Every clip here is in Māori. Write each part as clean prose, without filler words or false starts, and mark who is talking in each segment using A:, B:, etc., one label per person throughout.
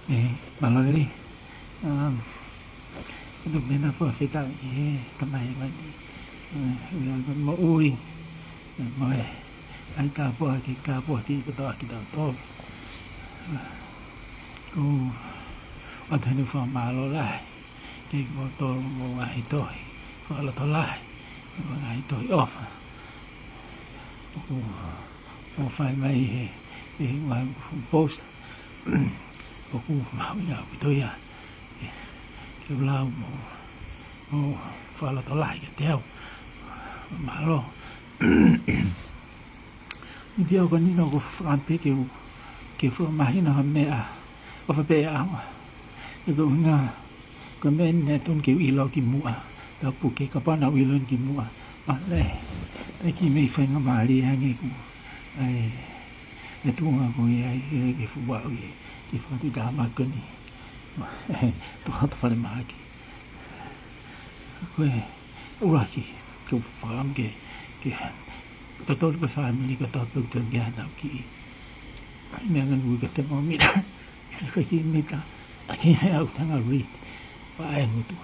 A: Malagari. Itu bena po fika kamay man. Mo uwi. Mo ai ka po ki ko to. Ko atani fa malo lai. Ki mo to mo ai to. Ko la to lai. Mo ai to off. Mo fai mai wa post. Ko mau ya to ya. Cái lao phải là tao lại cái theo mà lo đi theo con nó có phản biết kiểu phương mà nó hôm nay có phải bé áo cái nga cái bên này tôn kiểu ý lo kim mua tao phụ cái bạn nào ý lo kim mua đây đây khi mấy phần mà đi hay nghe cũng cái tu mà cũng cái phụ bảo cái phụ cái đá mà cơn tu hat fale maki que uraki que fam que todo que family que todo que gana ki me ngan wi que te mo mira que ki mita aquí au tanga read pa ai mutu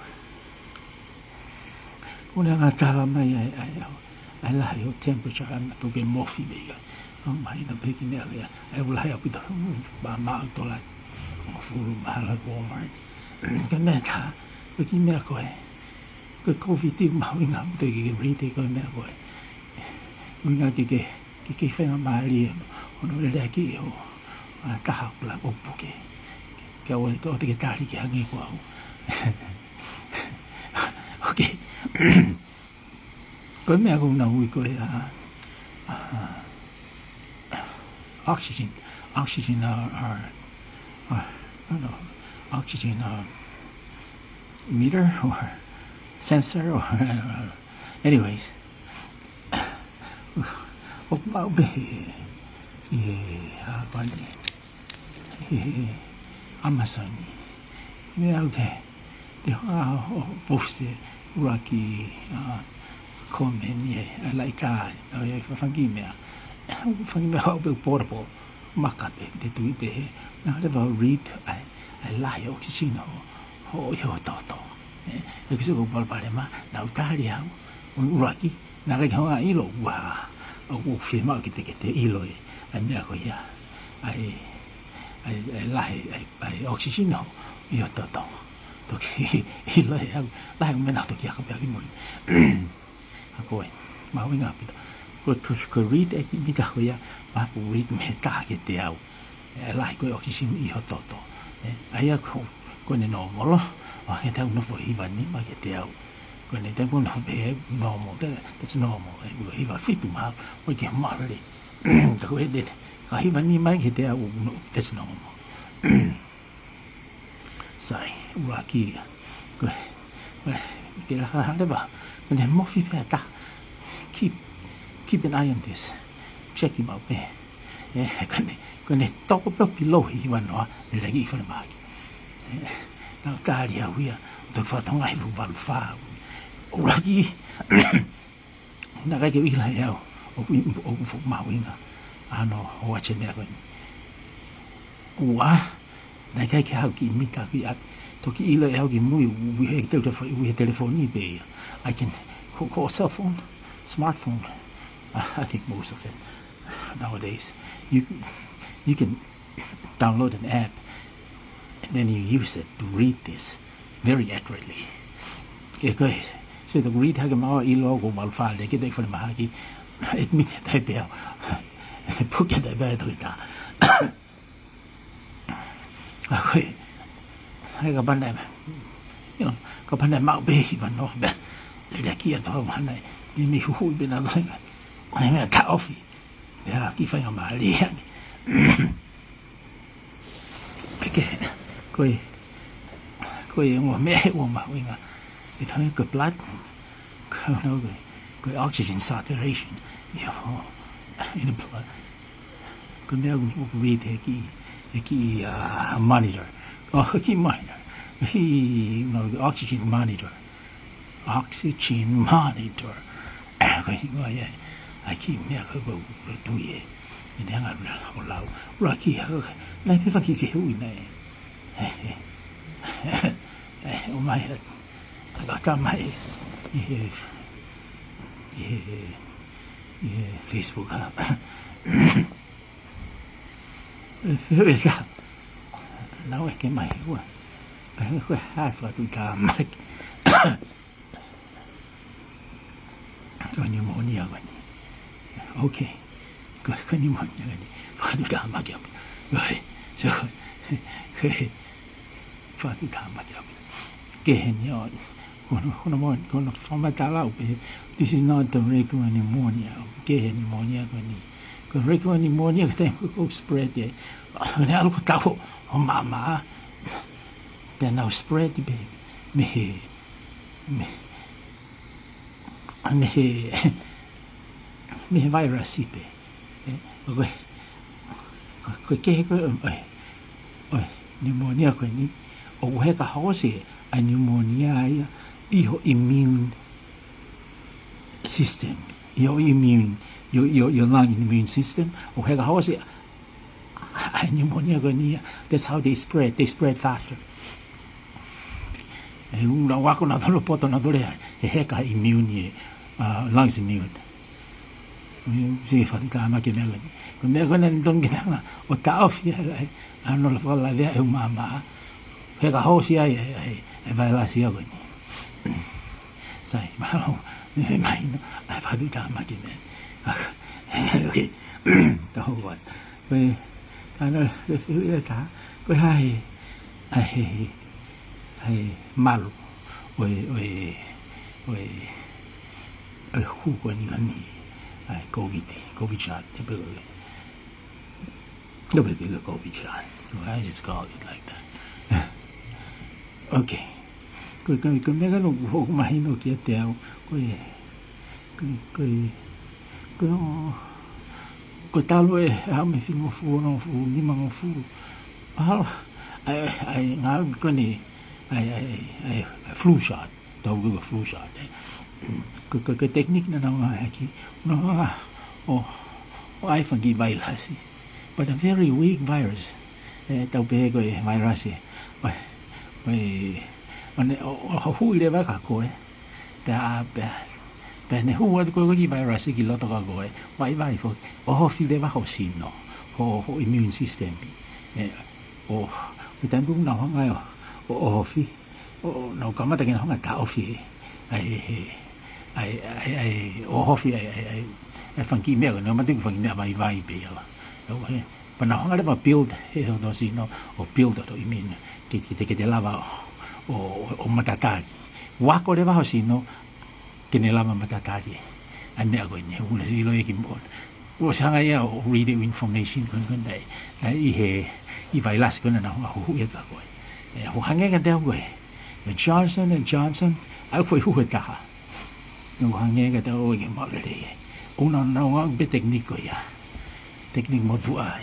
A: una ngata mai ai la yo temperature an to ke mofi be ga mai na be ki ne ai ula ya pita ba ma to la furu mahala ko mai cái mẹ cả cái mẹ coi cái covid thì mau đi ngắm từ cái rít cái mẹ coi mình nghe cái phim mà liền nó lại cái cả học là ông bố cái cái ta đi cái nghe qua ok cái mẹ cũng nói coi oxygen oxygen meter or sensor or anyways mau be con Amazon me out de post uraki comment like fangi me how be portable makabe de tuite na le read ai lai oxygen ho yo to e kiso ko pare ma na utari au uraki na ga ha ilo wa o firma que te ilo ai me ko ya ai lai ai oxygen ho yo to ki ilo ai lai me na to ki ka ki mo ko ma winga pito ko read e ki ka ho ya ba read me ka ke te au lai ko oxygen i ho to ai ko ne no mo lo wa ke ta no fo i va ni ma ke te au ko ne te ko no be normal that's normal i va fit ma o ke ma le ta ko de ka i va ni ma ke te au no that's normal sai wa ki ko ke la ha de ba ne mo fi pe ta keep an eye on this check him out there con ne tocco proprio lo i vanno le ghi fa ma na taria via to fa tong ai vu val fa ora ki na ga ke vi la ya o fu ma winga ano o che ne ko wa na ga ke ha ki mi ka ki to ki ilo ya ki mu we telephone be I can call cell phone smartphone I think most of it nowadays you can download an app and then you use it to read this very accurately. Okay, so the read ha ma ilo ko mal fa le ke dai fa ma ki admit dai be pu ke dai ba to ta okay hai ka ban dai you know ka ban dai ma be hi ban no ba le ki to ma nai ni hu be na dai ai me ta ofi ya ki fa ma li ya okay coi ngo mẹ ngo mà winga it thấy cái blood cái oxygen saturation you know in the blood cái mẹ cũng read cái monitor cái monitor cái oxygen monitor cái gì vậy ai khi mẹ cái bộ đuôi mình đang làm lâu lâu rồi khi này cái phát hiện này o mai ka ta mai Facebook ha esa na o ke mai wa ko ha fa tu ka mai pneumonia gani okay ko pneumonia gani fa tu ka mai ya so fa tu ka mai ya ke henyo kono forma tala this is not the regular pneumonia ke pneumonia gani ko regular pneumonia que ko spread ye ne algo tao o mama pe now spread be me virus pe ko ke ko pneumonia ko ni o he ka hose a pneumonia ya your immune system your lung immune system o he ka hose a pneumonia ko ni that's how they spread faster e una wa ko na tolo poto na dole he ka immune lungs immune si fa ka ma ke me ko me ko na don ke na o ta of ya ano la fa la de e mama he ka hose ai vai la si ko ni sai ma me mai no ai fa ka ma ke me okay ta ho wa ko ana le ta ko ai malo oi hu ko ni ngani ai covid shot ne be the covid shot so I just call it like that okay ko me ga no ho mai no ki te au ko talo e ha me fimo fu no fu ni ma fu ai nga ko ni ai flu shot tau go flu shot ko technique na nga aqui no o ai fangi virus but a very weak virus tau pe ko virus ane o hu ile va ka ko ta pe ne hu ko virus ki lo to ka ko vai fo o fi le va ho sino ho immune system o tan bu na ho ngai o fi o no ka mata ke na nga ta o fi ai o ho fi ai fangi me no mata ku fangi me vai pe ya o he pa na nga le ba build he do si no o build to immune que te lava o matatari wa ko le va si no que ne lava matatari ane ago ne una si lo e ki mo o sanga ya o read information kun dai i vai las kun na ho ya ta ko ho hange ka da ko Johnson ai foi hu ta no hange ka da o ke mo le una na wa be técnico ya técnico mo tu ya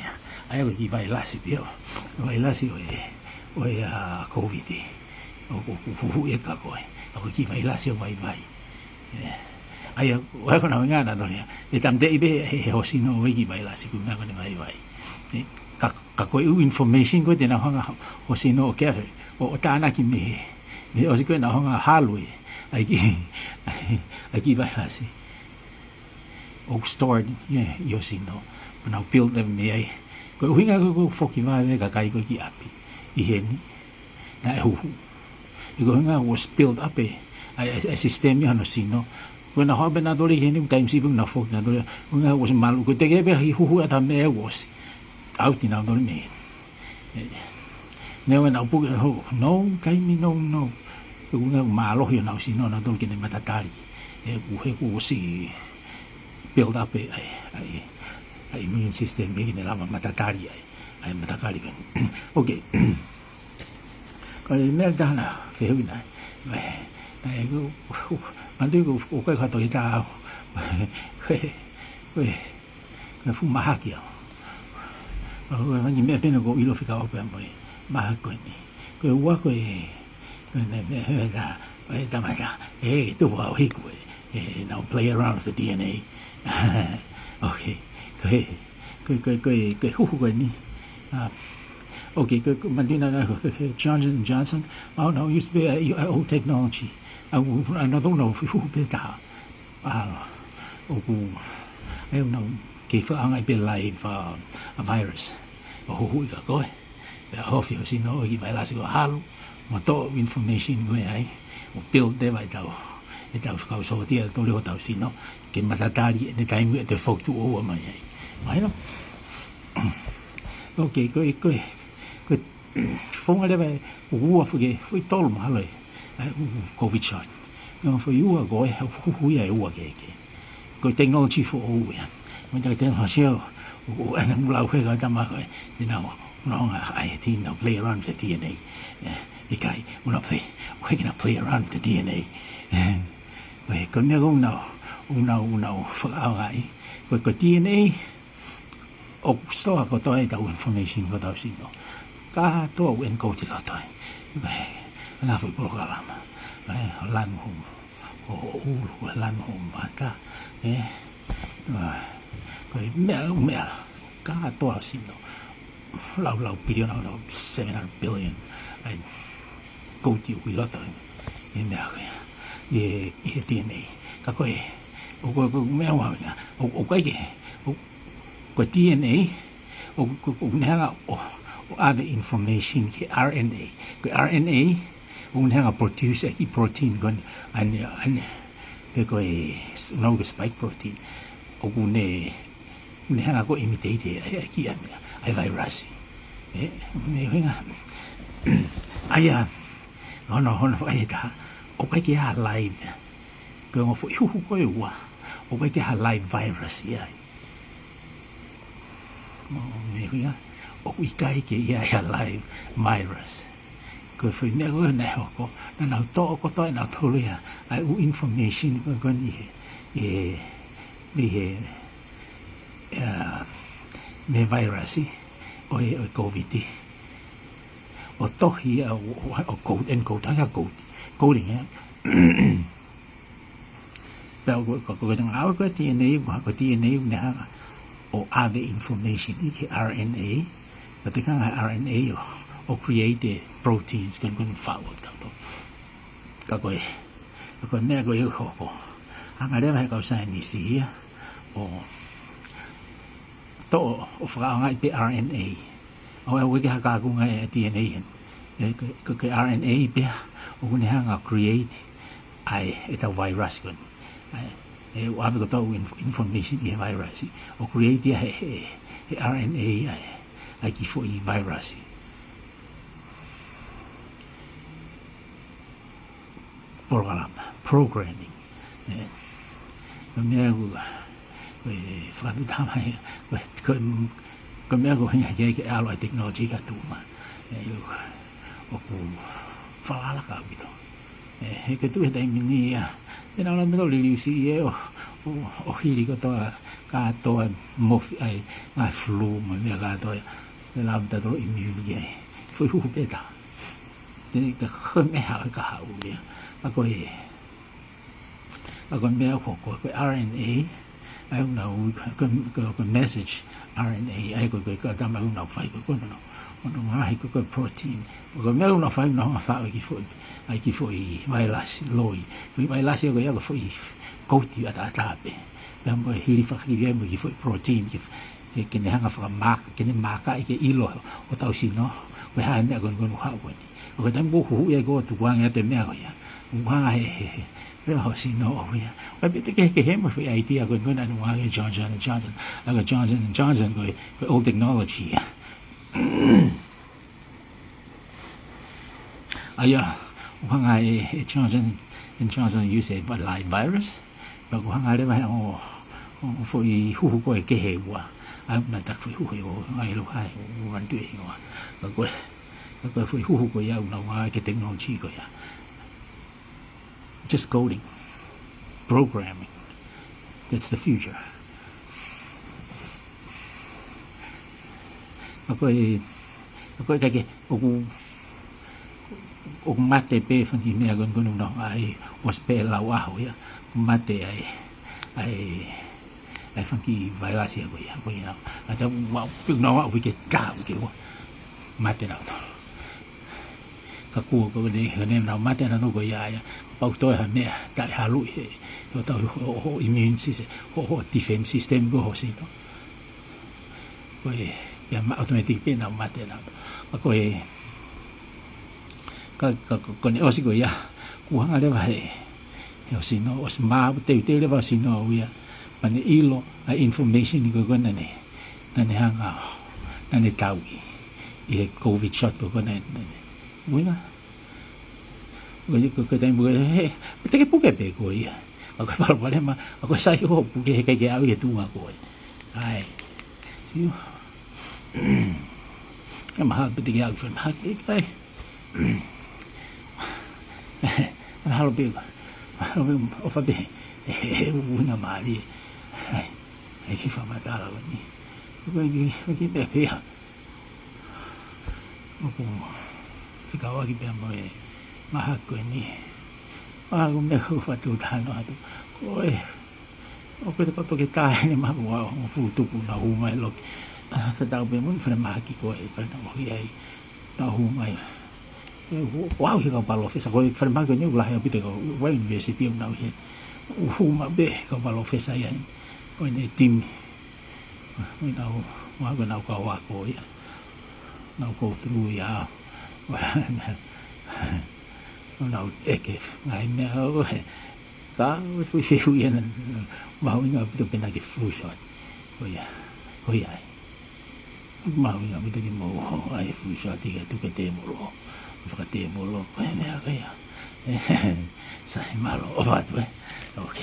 A: ai ko ki vai las bio vai las o ya covid o hu ya ka ko ko ki vai las vai ai o ko na nga na do ya e tam de be he ho sino o ki vai las ku na ko ne vai ka ko information ko de na hanga o sino o ke o ta na ki me o si ko na hanga halui ai ki vai las o stored yo sino na build them me ai ko hinga ko foki vai ka kai ko ki api i heni na hu i ko hinga was build up a system ya no sino ko na hobe na dole heni time si na foki na dole nga was malu ko te ge be hu ata me was out in out me ne wa na pu no kai mi no ko nga malo yo na sino na dole ke ne matatari ku he ku si build up a immune system begin la matatari ai matakari ben okay ko ne dana feuna ai go mande go o ka to ita ko fu mahaki o ni me pena go ilo fika o ben boy mahako ni ko wa ko ne da ai tamaka tu wa hi ko now play around with the DNA okay cái hu ni Okay, Johnson & Johnson. Oh no, it used to be old technology. I don't know who better. I don't know. Kaya ang be live a virus. Hui ka ko. Hofi o sino i vai lasi ko halu. Mato information ko ai. O build de vai tau. E tau ska so dia to le tau sino. Ke matatari e time te fok tu o mai ai. Mai no. Okay, ko fonga le vai ua fuge foi tol malai. Covid shot. No foi ua go e hui ai ua ke. Ko technology for all ya. When I tell her, and I'm like, you know, I think I'll play around with the DNA. The guy, we're going to play around with the DNA. We can never know, for our eye. But the DNA, oh, so I got all information got out, you know. Got to win go to the time. Enough of program. Land home. Oh, land home, Koe mea ka toa sino lau billion no 700 billion ai go ti wi lota e mea e DNA ka koe o mea wa o koe ke ko DNA o nea o other information ke RNA ko RNA o nea produce ki protein gon an ke koe no spike protein o ne hanga ko imitate ki ai virus me venga aya no ai ta o kai ki ha live ko ngo fo hu ko wa o kai ki ha live virus ya me venga o kai ki ha live virus ko fo ne ko na ko na to ko to na to ya ai information ko ni me virus o COVID o tohi o code and code anga coding ya pero ko tang aw ko DNA na o other information i RNA but the RNA o create proteins kan follow tanto ko ne ko yo ko anga le ka sa ni si o to o whakaanga i pe RNA. O e wiki haka akunga e DNA. Ko RNA i pe o kune hanga create ai e tau virus kon. E o awe ko tau information i virus. O create ia he RNA ai ki fo i virus. Programming. Ko mea whakatu tamai ko mea ko hinga ke aloi technology ka tūma o ku whalala ka wito he ke tu he taimini tēnā ora mero liliusi o hiri ko toa ka toa mofi ai ngai flu ma mea ka toa te lau tato immune ai fui huhu peta tēnā ka home hao ka hao mea ako mea ko RNA I don't know個 message RNA 喺個單位流肺個嗰度，我同我係個 protein 個咩流肺唔發去係佢會 virus 來，佢 virus 有一個會高啲啊打嘅，咁佢希發佢嘅會會 protein 嘅見你喺個發 mark 見你 mark 嘅依落，我到時咯，佢係咩個話嘅，我等我好嘢個圖案嘅對咩個呀，我係。Pero si no, tapi ke hema foi idea ko ngona no wa Johnson & Johnson, aga Johnson & Johnson ko old technology. Aya, wa Johnson & Johnson use a live virus, but wa le ba o foi hu ko ke he wa. Ai na ta foi hu ho ai lo hai wan tu wa. Ko foi hu ko ya na wa ke technology ko ya. Just coding, programming. That's the future. Ako kaya o mate pe fan hi mea gon no ai was pe la wa ho ya mate ai fan ki vai la sia ko ya ata wa pi no wa we get ka ke wa mate na to ka ku ko de ne na mate na to ko ya pau to ha me ta ha lu he o ta o immune system o defense system go ho si no ko ya ma automatic pe na mate na ko ka ne o si ko ya ku ha le ba he o si no o ma te le ba si no ya pane ilo a information ni ko na ne hanga na ne tawi e covid shot ko na wina ko tai mo he te ke puke pe ko ia ko pa pa ma ko sai ko puke he ke au ke tu ma ko ai si ma ha pe te ke au fa ha ke tai halo pe o fa be una mali ai ki fa mata la ni ko ki pe pe ko ficava aqui bem bem mas ko ni ko me ko fa tu ta no tu ko o ko te pa ke ta ni ma ko o fu tu na hu mai lo ta ta be mun fa ma ki ko e fa na mo ai na hu mai wow hi ka pa lo fesa ko fa ma ko ni la ha bi te ko wa university na hi hu ma be ko pa lo fesa ya ko ni tim ni na wa ko na ko wa ko ya na ko through ya nào eke ngày mẹ ơi cá với phiêu yên mau nhau biết bên này cái phu sọt coi ai mau nhau biết cái mồ ai phu sọt thì cái cái tê mồ lo mẹ cái sai malo vậy ok